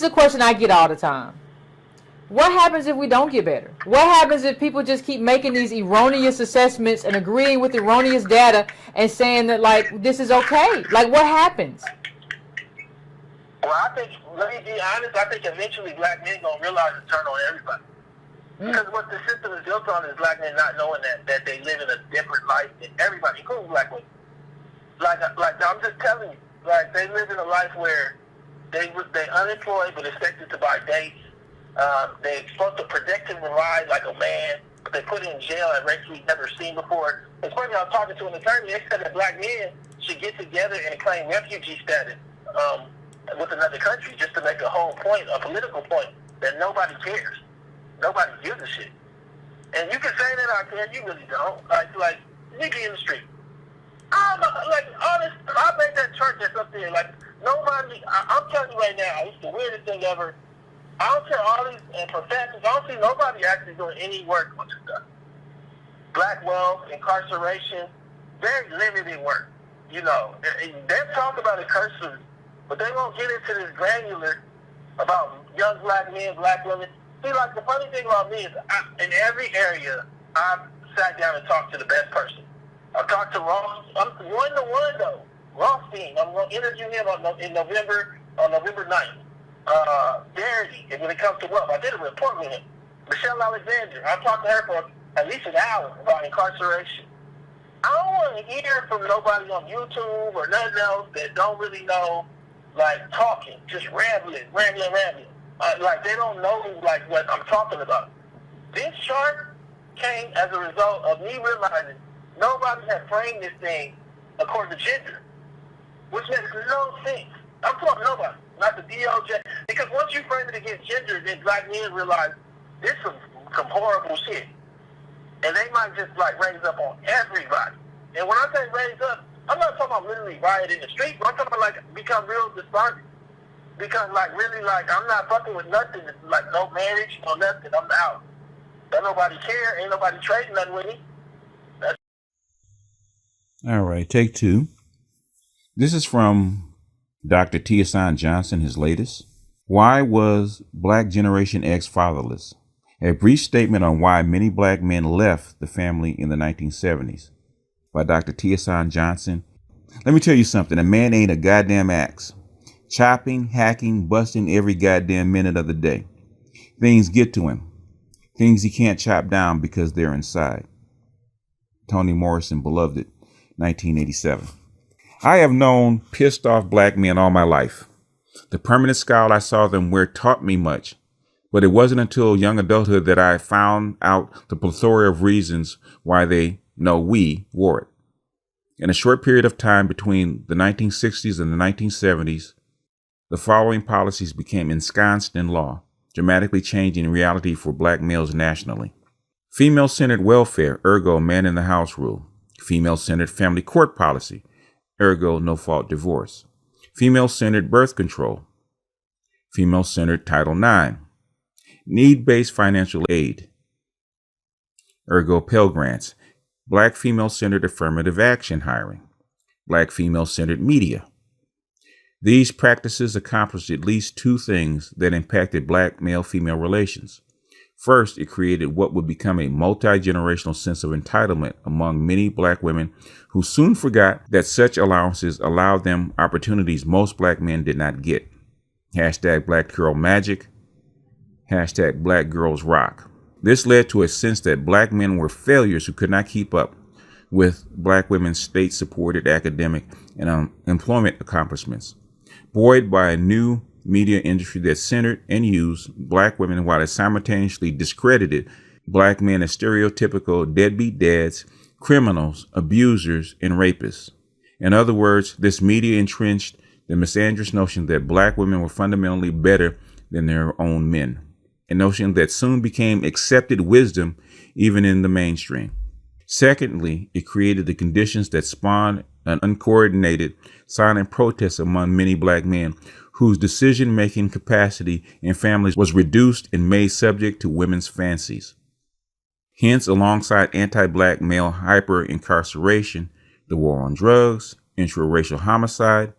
a question I get all the time. What happens if we don't get better? What happens if people just keep making these erroneous assessments and agreeing with erroneous data and saying that, like, this is okay? Like, what happens? Well, I think, let me be honest, I think eventually black men going to realize it's turn on everybody. Because what the system is built on is black men not knowing that they live in a different life than everybody, including black women. Like I'm just telling you, like, they live in a life where they unemployed but expected to buy dates. They're supposed to protect and provide like a man, but they put in jail at rates we've never seen before. It's funny, I was talking to an attorney, they said that black men should get together and claim refugee status with another country just to make a whole point, a political point, that nobody cares. Nobody gives a shit. And you can say that out there, you really don't. Like nigga in the street. I'm like, honest, I made that church that's up there. Like, nobody, I'm telling you right now, it's the weirdest thing ever. I don't care all these professors. I don't see nobody actually doing any work on this stuff. Black wealth, incarceration, very limited work. You know, they talk about it cursory, but they won't get into this granular about young black men, black women. See, like, the funny thing about me is, in every area, I've sat down and talked to the best person. I've talked to Ross. I'm one-to-one, though. Rothstein, I'm going to interview him on November 9th. Verity, and when it comes to wealth, I did a report with him. Michelle Alexander, I talked to her for at least an hour about incarceration. I don't want to hear from nobody on YouTube or nothing else that don't really know, like, talking, just rambling. Like, they don't know, like, what I'm talking about. This chart came as a result of me realizing nobody had framed this thing according to gender, which makes no sense. I'm talking nobody, not the DOJ. Because once you frame it against gender, then black men realize this is some horrible shit. And they might just, like, raise up on everybody. And when I say raise up, I'm not talking about literally riot in the street, but I'm talking about, like, become real despondent. Because, like, really, like, I'm not fucking with nothing. Like, no marriage, no nothing. I'm out. Don't nobody care. Ain't nobody trading nothing with me. All right, take two. This is from Dr. Hasan Johnson, his latest. Why was Black Generation X fatherless? A brief statement on why many black men left the family in the 1970s by Dr. Hasan Johnson. Let me tell you something. A man ain't a goddamn axe. Chopping, hacking, busting every goddamn minute of the day. Things get to him. Things he can't chop down because they're inside. Toni Morrison, Beloved, 1987. I have known pissed off black men all my life. The permanent scowl I saw them wear taught me much, but it wasn't until young adulthood that I found out the plethora of reasons why we wore it. In a short period of time between the 1960s and the 1970s, the following policies became ensconced in law, dramatically changing reality for black males nationally. Female-centered welfare, ergo man in the house rule. Female-centered family court policy, ergo no-fault divorce. Female-centered birth control. Female-centered Title IX. Need-based financial aid, ergo Pell Grants. Black female-centered affirmative action hiring. Black female-centered media. These practices accomplished at least two things that impacted black male-female relations. First, it created what would become a multi-generational sense of entitlement among many black women who soon forgot that such allowances allowed them opportunities most black men did not get. Hashtag Black Girl Magic. Hashtag Black Girls Rock. This led to a sense that black men were failures who could not keep up with black women's state-supported academic and employment accomplishments. Buoyed by a new media industry that centered and used black women while it simultaneously discredited black men as stereotypical deadbeat dads, criminals, abusers, and rapists. In other words, this media entrenched the misandrous notion that black women were fundamentally better than their own men, a notion that soon became accepted wisdom even in the mainstream. Secondly, it created the conditions that spawned an uncoordinated, silent protest among many black men whose decision-making capacity in families was reduced and made subject to women's fancies. Hence, alongside anti-black male hyper-incarceration, the war on drugs, intraracial homicide,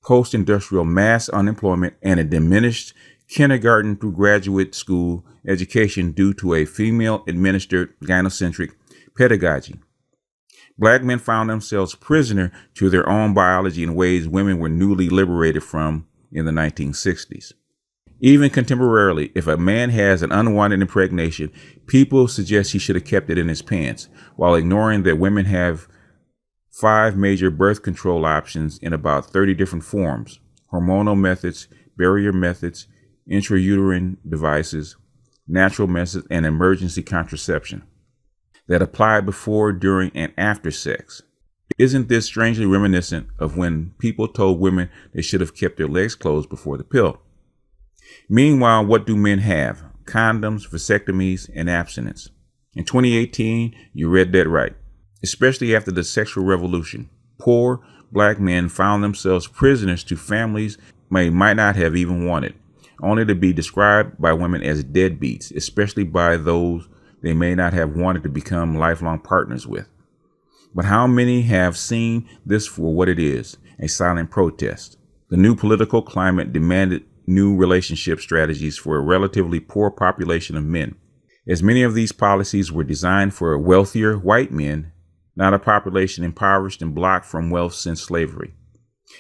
post-industrial mass unemployment, and a diminished kindergarten through graduate school education due to a female-administered gynocentric pedagogy. Black men found themselves prisoner to their own biology in ways women were newly liberated from in the 1960s. Even contemporarily, if a man has an unwanted impregnation, people suggest he should have kept it in his pants, while ignoring that women have 5 major birth control options in about 30 different forms: hormonal methods, barrier methods, intrauterine devices, natural methods, and emergency contraception that apply before, during, and after sex. Isn't this strangely reminiscent of when people told women they should have kept their legs closed before the pill? Meanwhile, what do men have? Condoms, vasectomies, and abstinence. In 2018, you read that right. Especially after the sexual revolution, poor Black men found themselves prisoners to families they might not have even wanted, only to be described by women as deadbeats, especially by those they may not have wanted to become lifelong partners with. But how many have seen this for what it is, a silent protest? The new political climate demanded new relationship strategies for a relatively poor population of men. As many of these policies were designed for wealthier white men, not a population impoverished and blocked from wealth since slavery.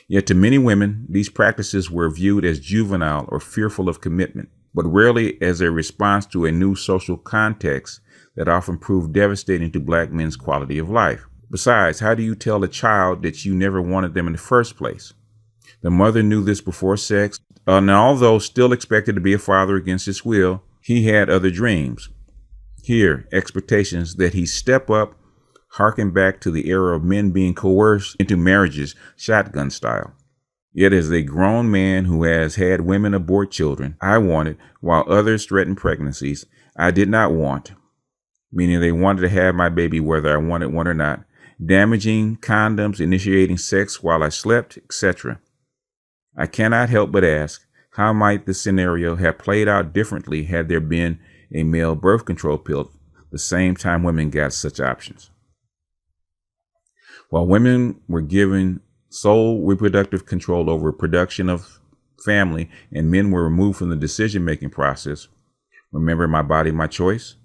Yet to many women, these practices were viewed as juvenile or fearful of commitment, but rarely as a response to a new social context that often proved devastating to Black men's quality of life. Besides, how do you tell a child that you never wanted them in the first place? The mother knew this before sex, and although still expected to be a father against his will, he had other dreams. Here, expectations that he step up, harken back to the era of men being coerced into marriages shotgun style. Yet as a grown man who has had women abort children I wanted, while others threatened pregnancies I did not want, meaning they wanted to have my baby whether I wanted one or not, damaging condoms, initiating sex while I slept, etc. I cannot help but ask, how might this scenario have played out differently had there been a male birth control pill the same time women got such options? While women were given sole reproductive control over production of family and men were removed from the decision-making process, remember my body, my choice?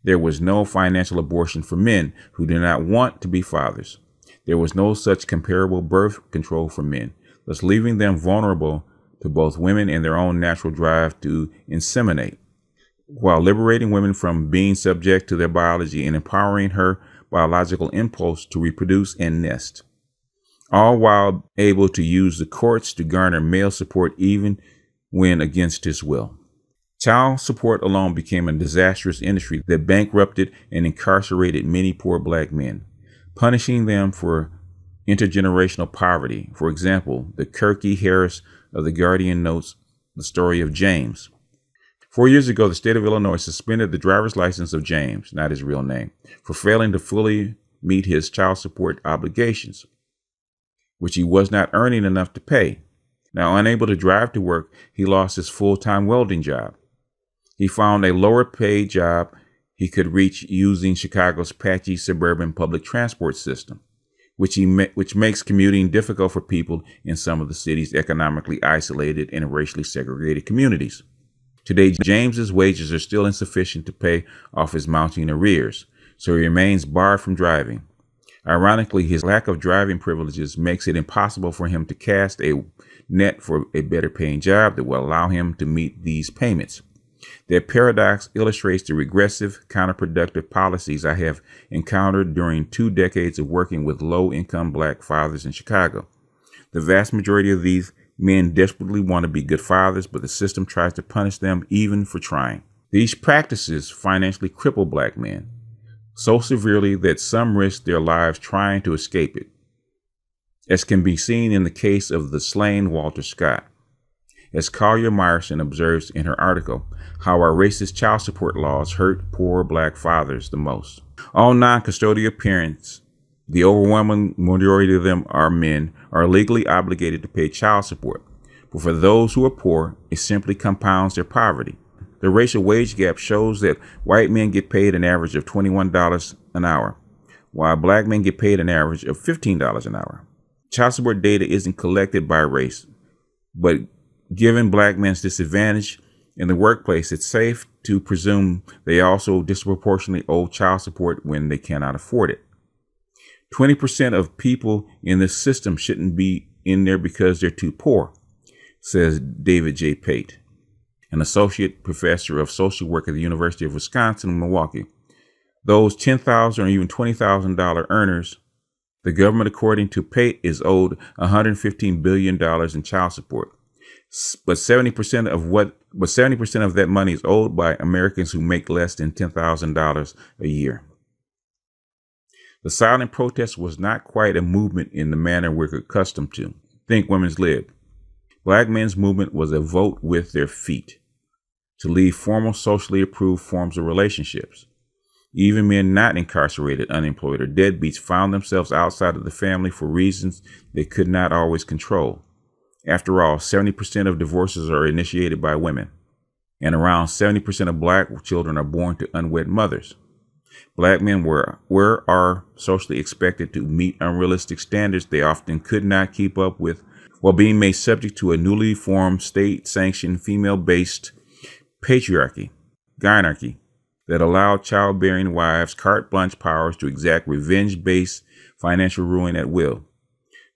There was no financial abortion for men who did not want to be fathers. There was no such comparable birth control for men, thus leaving them vulnerable to both women and their own natural drive to inseminate, while liberating women from being subject to their biology and empowering her biological impulse to reproduce and nest, all while able to use the courts to garner male support even when against his will. Child support alone became a disastrous industry that bankrupted and incarcerated many poor Black men, punishing them for intergenerational poverty. For example, the Kirky Harris of The Guardian notes the story of James. 4 years ago, the state of Illinois suspended the driver's license of James, not his real name, for failing to fully meet his child support obligations, which he was not earning enough to pay. Now, unable to drive to work, he lost his full-time welding job. He found a lower paid job he could reach using Chicago's patchy suburban public transport system, which makes commuting difficult for people in some of the city's economically isolated and racially segregated communities. Today, James's wages are still insufficient to pay off his mounting arrears, so he remains barred from driving. Ironically, his lack of driving privileges makes it impossible for him to cast a net for a better paying job that will allow him to meet these payments. That paradox illustrates the regressive, counterproductive policies I have encountered during 2 decades of working with low-income Black fathers in Chicago. The vast majority of these men desperately want to be good fathers, but the system tries to punish them even for trying. These practices financially cripple Black men so severely that some risk their lives trying to escape it, as can be seen in the case of the slain Walter Scott. As Collier Meyerson observes in her article, how our racist child support laws hurt poor Black fathers the most. All non-custodial parents, the overwhelming majority of them are men, are legally obligated to pay child support. But for those who are poor, it simply compounds their poverty. The racial wage gap shows that white men get paid an average of $21 an hour, while Black men get paid an average of $15 an hour. Child support data isn't collected by race, but given black men's disadvantage in the workplace, it's safe to presume they also disproportionately owe child support when they cannot afford it. 20% of people in this system shouldn't be in there because they're too poor, says David J. Pate, an associate professor of social work at the University of Wisconsin, Milwaukee. Those $10,000 or even $20,000 earners, the government, according to Pate, is owed $115 billion in child support. But 70% of that money is owed by Americans who make less than $10,000 a year. The silent protest was not quite a movement in the manner we're accustomed to. Think Women's Lib. Black men's movement was a vote with their feet to leave formal, socially approved forms of relationships. Even men not incarcerated, unemployed, or deadbeats found themselves outside of the family for reasons they could not always control. After all, 70% of divorces are initiated by women, and around 70% of black children are born to unwed mothers. Black men are socially expected to meet unrealistic standards they often could not keep up with, while being made subject to a newly formed state-sanctioned female-based patriarchy, gynarchy, that allowed childbearing wives carte blanche powers to exact revenge-based financial ruin at will.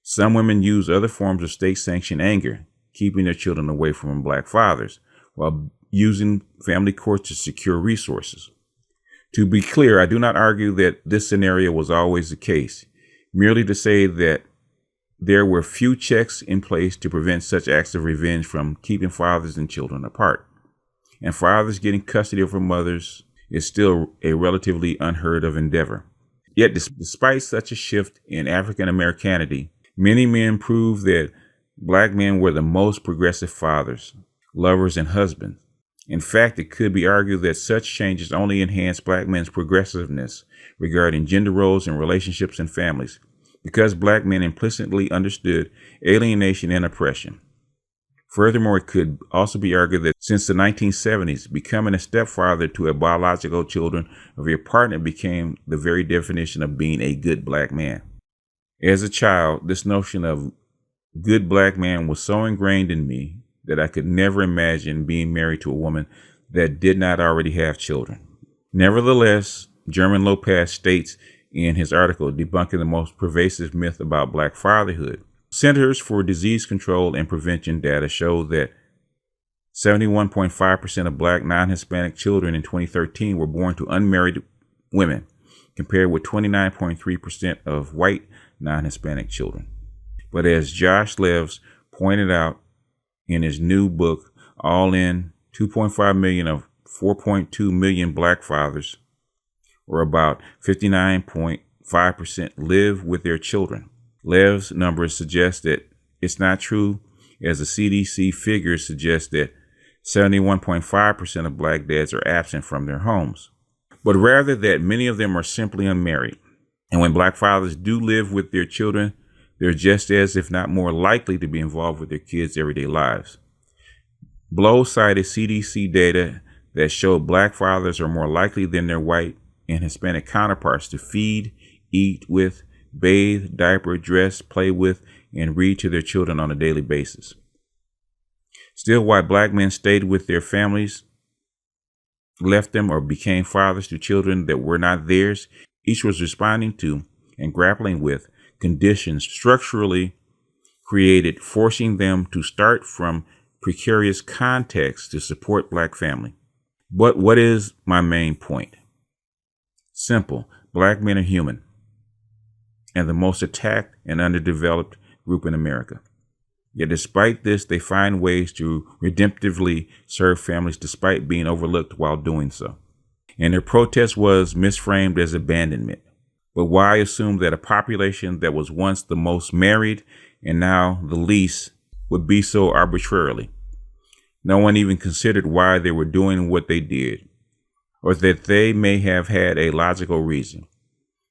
Some women use other forms of state-sanctioned anger, keeping their children away from black fathers, while using family courts to secure resources. To be clear, I do not argue that this scenario was always the case, merely to say that there were few checks in place to prevent such acts of revenge from keeping fathers and children apart. And fathers getting custody of their mothers is still a relatively unheard of endeavor. Yet, despite such a shift in African Americanity, many men prove that black men were the most progressive fathers, lovers, and husbands. In fact, it could be argued that such changes only enhance black men's progressiveness regarding gender roles in relationships and families, because black men implicitly understood alienation and oppression. Furthermore, it could also be argued that since the 1970s, becoming a stepfather to a biological children of your partner became the very definition of being a good black man. As a child, this notion of good black man was so ingrained in me that I could never imagine being married to a woman that did not already have children. Nevertheless, German Lopez states in his article debunking the most pervasive myth about black fatherhood, Centers for Disease Control and Prevention data show that 71.5% of black non-Hispanic children in 2013 were born to unmarried women, compared with 29.3% of white non-Hispanic children. But as Josh Leves pointed out in his new book, All In, 2.5 million of 4.2 million black fathers, or about 59.5%, live with their children. Lev's numbers suggest that it's not true, as the CDC figures suggest that 71.5% of black dads are absent from their homes, but rather that many of them are simply unmarried. And when black fathers do live with their children, they're just as, if not more likely to be involved with their kids' everyday lives. Blow cited CDC data that showed black fathers are more likely than their white and Hispanic counterparts to feed, eat with, bathe, diaper, dress, play with, and read to their children on a daily basis. Still, while black men stayed with their families, left them, or became fathers to children that were not theirs, each was responding to and grappling with conditions structurally created, forcing them to start from precarious contexts to support black family. But what is my main point? Simple. Black men are human, and the most attacked and underdeveloped group in America. Yet despite this, they find ways to redemptively serve families despite being overlooked while doing so. And their protest was misframed as abandonment. But why assume that a population that was once the most married and now the least would be so arbitrarily? No one even considered why they were doing what they did, or that they may have had a logical reason.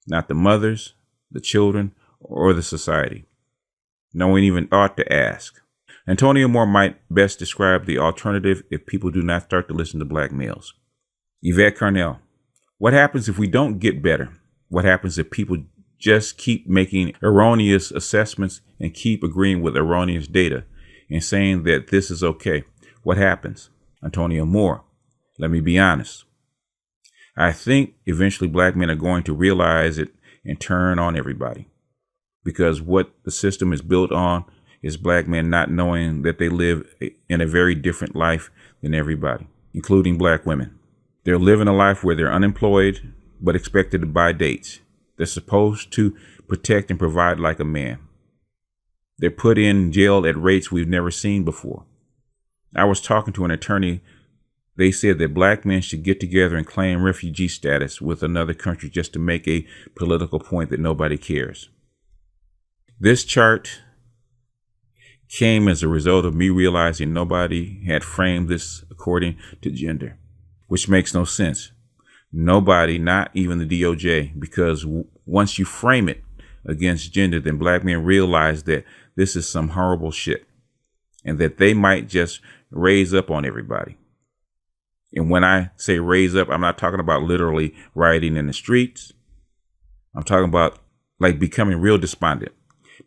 Not the mothers, the children, or the society. No one even ought to ask. Antonio Moore might best describe the alternative if people do not start to listen to black males. Yvette Carnell, what happens if we don't get better? What happens if people just keep making erroneous assessments and keep agreeing with erroneous data? and saying that this is okay, what happens? Antonio Moore, let me be honest. I think eventually black men are going to realize it and turn on everybody, because what the system is built on is black men not knowing that they live in a very different life than everybody, including black women. They're living a life where they're unemployed but expected to buy dates. They're supposed to protect and provide like a man. They're put in jail at rates we've never seen before. I was talking to an attorney. They said that black men should get together and claim refugee status with another country just to make a political point that nobody cares. This chart came as a result of me realizing nobody had framed this according to gender, which makes no sense. Nobody, not even the DOJ, because once you frame it against gender, then black men realize that this is some horrible shit and that they might just raise up on everybody. And when I say raise up, I'm not talking about literally rioting in the streets. I'm talking about like becoming real despondent,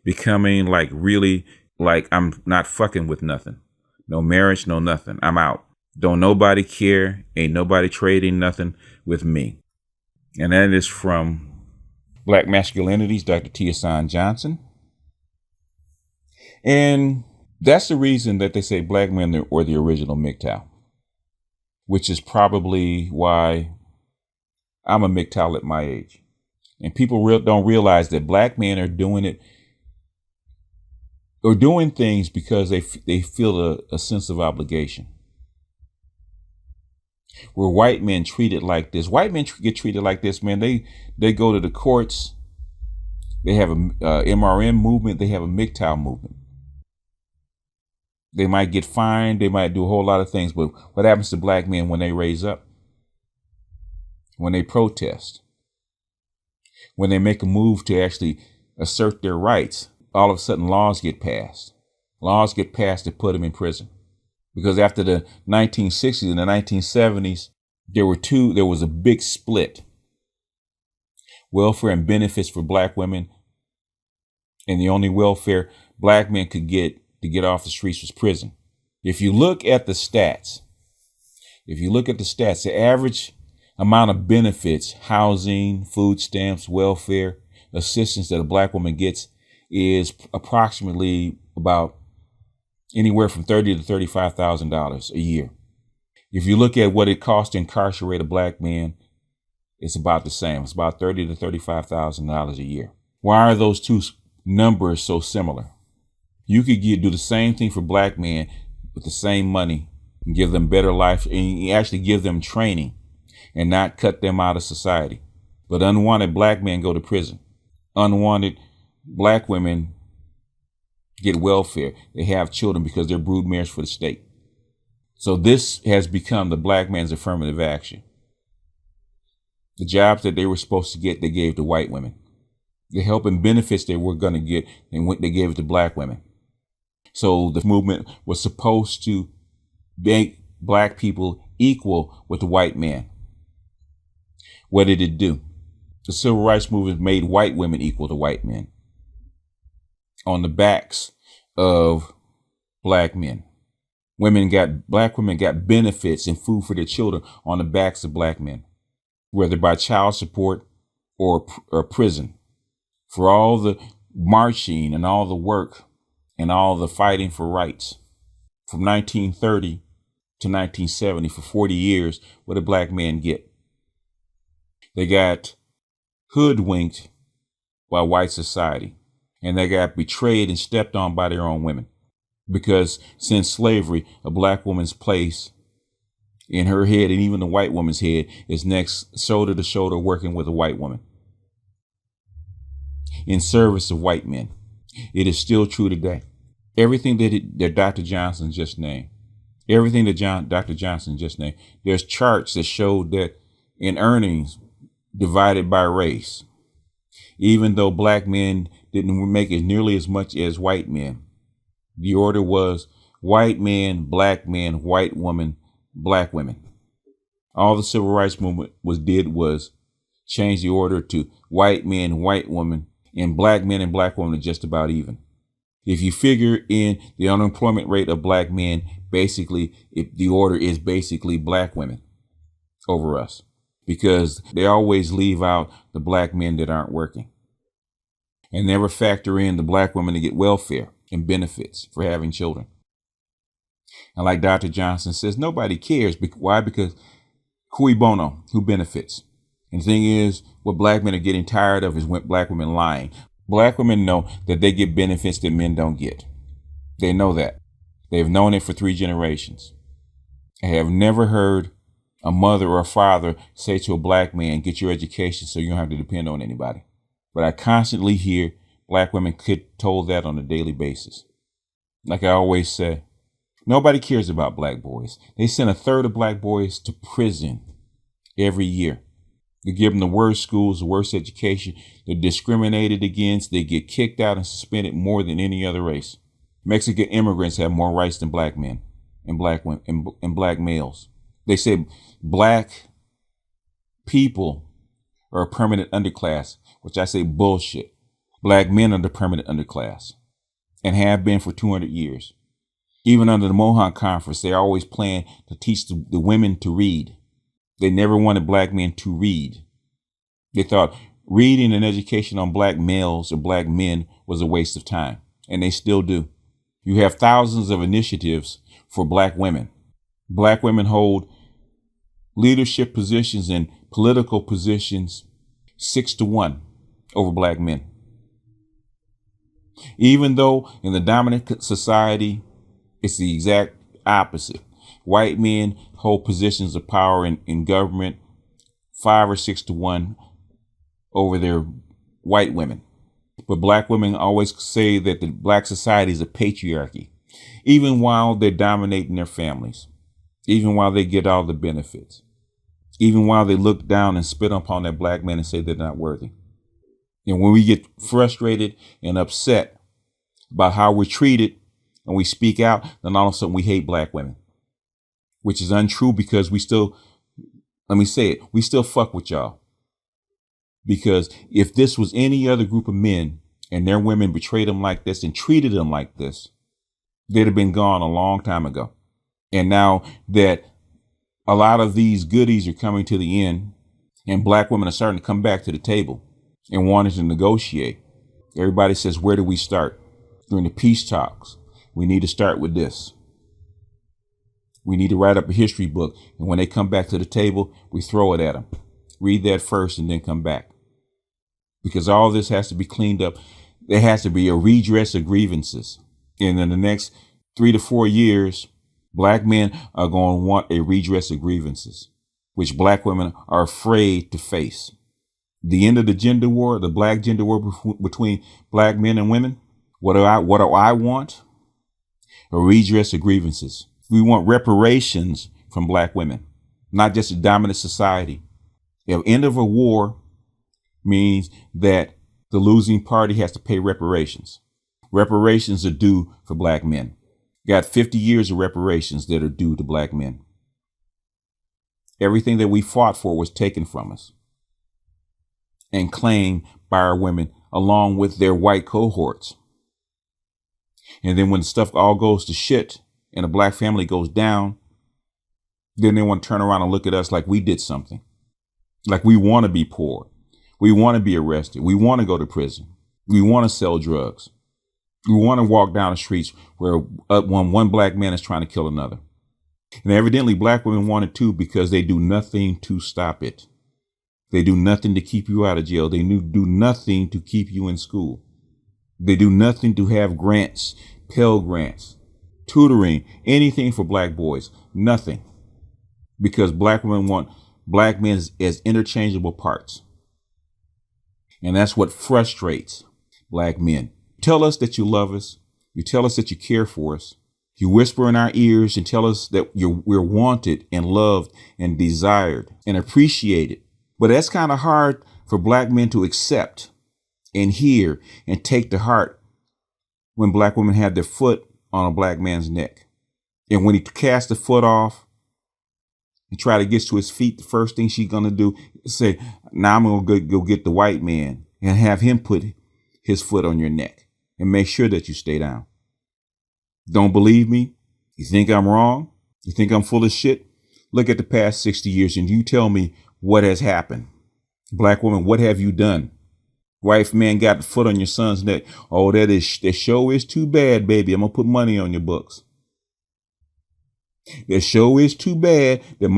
becoming like really like I'm not fucking with nothing. No marriage, no nothing. I'm out. Don't nobody care. Ain't nobody trading nothing with me. And that is from Black Masculinities, Dr. T. Hasan Johnson. And that's the reason that they say black men were the original MGTOW, which is probably why I'm a MGTOW at my age. And people don't realize that black men are doing it or doing things because they feel a sense of obligation. Where white men treated like this, white men get treated like this, man. They go to the courts. They have a MRM movement. They have a MGTOW movement. They might get fined. They might do a whole lot of things. But what happens to black men when they raise up? When they protest? When they make a move to actually assert their rights? All of a sudden laws get passed. Laws get passed to put them in prison. Because after the 1960s and the 1970s, there was a big split. Welfare and benefits for black women. And the only welfare black men could get to get off the streets was prison. If you look at the stats, the average amount of benefits, housing, food stamps, welfare, assistance that a black woman gets is approximately about anywhere from $30,000 to $35,000 a year. If you look at what it costs to incarcerate a black man, it's about the same. It's about $30,000 to $35,000 a year. Why are those two numbers so similar? You could do the same thing for black men with the same money and give them better life, and you actually give them training and not cut them out of society. But unwanted black men go to prison. Unwanted black women get welfare. They have children because they're brood mares for the state. So this has become the black man's affirmative action. The jobs that they were supposed to get, they gave to white women. The help and benefits they were going to get, and they gave it to black women. So the movement was supposed to make black people equal with the white man. What did it do? The civil rights movement made white women equal to white men on the backs of black men. Black women got benefits and food for their children on the backs of black men, whether by child support or prison. For all the marching and all the work and all the fighting for rights from 1930 to 1970, for 40 years, what did black men get? They got hoodwinked by white society, and they got betrayed and stepped on by their own women. Because since slavery, a black woman's place in her head, and even the white woman's head, is next shoulder to shoulder working with a white woman in service of white men. It is still true today. Everything that Dr. Johnson just named, Dr. Johnson just named, there's charts that showed that in earnings divided by race, even though black men didn't make as nearly as much as white men, the order was white men, black men, white woman, black women. All the civil rights movement was change the order to white men, white women, and black men and black women are just about even. If you figure in the unemployment rate of black men, basically, the order is basically black women over us, because they always leave out the black men that aren't working and never factor in the black women to get welfare and benefits for having children. And like Dr. Johnson says, nobody cares. Why? Because cui bono, who benefits? And the thing is, what black men are getting tired of is black women lying. Black women know that they get benefits that men don't get. They know that. They've known it for 3 generations. I have never heard a mother or a father say to a black man, get your education so you don't have to depend on anybody. But I constantly hear black women told that on a daily basis. Like I always say, nobody cares about black boys. They send 1/3 of black boys to prison every year. They give them the worst schools, the worst education. They're discriminated against. They get kicked out and suspended more than any other race. Mexican immigrants have more rights than black men and black women and black males. They say black people are a permanent underclass, which I say bullshit. Black men are the permanent underclass and have been for 200 years. Even under the Mohawk Conference, they always plan to teach the women to read. They never wanted black men to read. They thought reading and education on black males or black men was a waste of time, and they still do. You have thousands of initiatives for black women. Black women hold leadership positions and political positions 6-1 over black men. Even though in the dominant society, it's the exact opposite. White men hold positions of power in government 5 or 6-1 over their white women. But black women always say that the black society is a patriarchy, even while they're dominating their families, even while they get all the benefits, even while they look down and spit upon that black man and say they're not worthy. And when we get frustrated and upset about how we're treated and we speak out, then all of a sudden we hate black women, which is untrue, because we still, let me say it, we still fuck with y'all. Because if this was any other group of men and their women betrayed them like this and treated them like this, they'd have been gone a long time ago. And now that a lot of these goodies are coming to the end and black women are starting to come back to the table and wanting to negotiate, everybody says, where do we start? During the peace talks, we need to start with this. We need to write up a history book. And when they come back to the table, we throw it at them. Read that first and then come back. Because all this has to be cleaned up. There has to be a redress of grievances. And in the next 3 to 4 years, black men are going to want a redress of grievances, which black women are afraid to face. The end of the gender war, the black gender war between black men and women. What do I want? A redress of grievances. We want reparations from black women, not just a dominant society. The end of a war means that the losing party has to pay reparations. Reparations are due for black men. Got 50 years of reparations that are due to black men. Everything that we fought for was taken from us and claimed by our women along with their white cohorts. And then when stuff all goes to shit and a black family goes down, then they want to turn around and look at us like we did something. Like we want to be poor. We want to be arrested. We want to go to prison. We want to sell drugs. We want to walk down the streets where one black man is trying to kill another. And evidently black women want it too, because they do nothing to stop it. They do nothing to keep you out of jail. They do nothing to keep you in school. They do nothing to have grants, Pell Grants, tutoring, anything for black boys. Nothing. Because black women want black men as interchangeable parts. And that's what frustrates black men. Tell us that you love us. You tell us that you care for us. You whisper in our ears and tell us that we're wanted and loved and desired and appreciated. But that's kind of hard for black men to accept and hear and take to heart when black women have their foot on a black man's neck. And when he casts the foot off and try to get to his feet, the first thing she's going to do is say, now I'm going to go get the white man and have him put his foot on your neck and make sure that you stay down. Don't believe me? You think I'm wrong? You think I'm full of shit? Look at the past 60 years and you tell me what has happened. Black woman, what have you done? White man got the foot on your son's neck. Oh, that show is too bad, baby. I'm going to put money on your books. That show is too bad that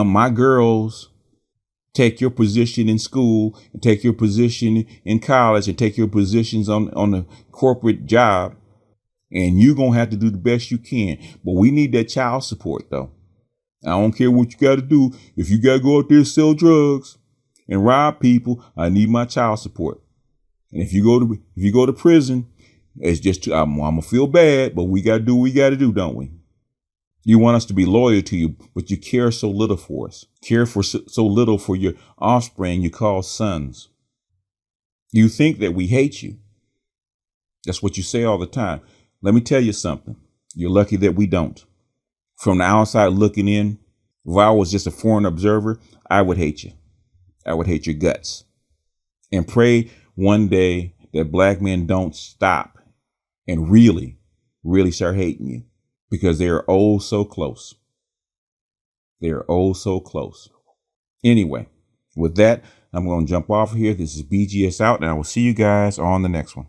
my girls take your position in school and take your position in college and take your positions on the corporate job. And you're going to have to do the best you can. But we need that child support, though. I don't care what you got to do. If you got to go out there and sell drugs and rob people, I need my child support. And if you go to prison, it's just I'm gonna feel bad, but we got to do what we got to do, don't we? You want us to be loyal to you, but you care so little for us. Care for so little for your offspring you call sons. You think that we hate you. That's what you say all the time. Let me tell you something. You're lucky that we don't. From the outside looking in, if I was just a foreign observer, I would hate you. I would hate your guts. And pray one day that black men don't stop and really, really start hating you, because they are oh so close. They are oh so close. Anyway, with that, I'm going to jump off here. This is BGS out, and I will see you guys on the next one.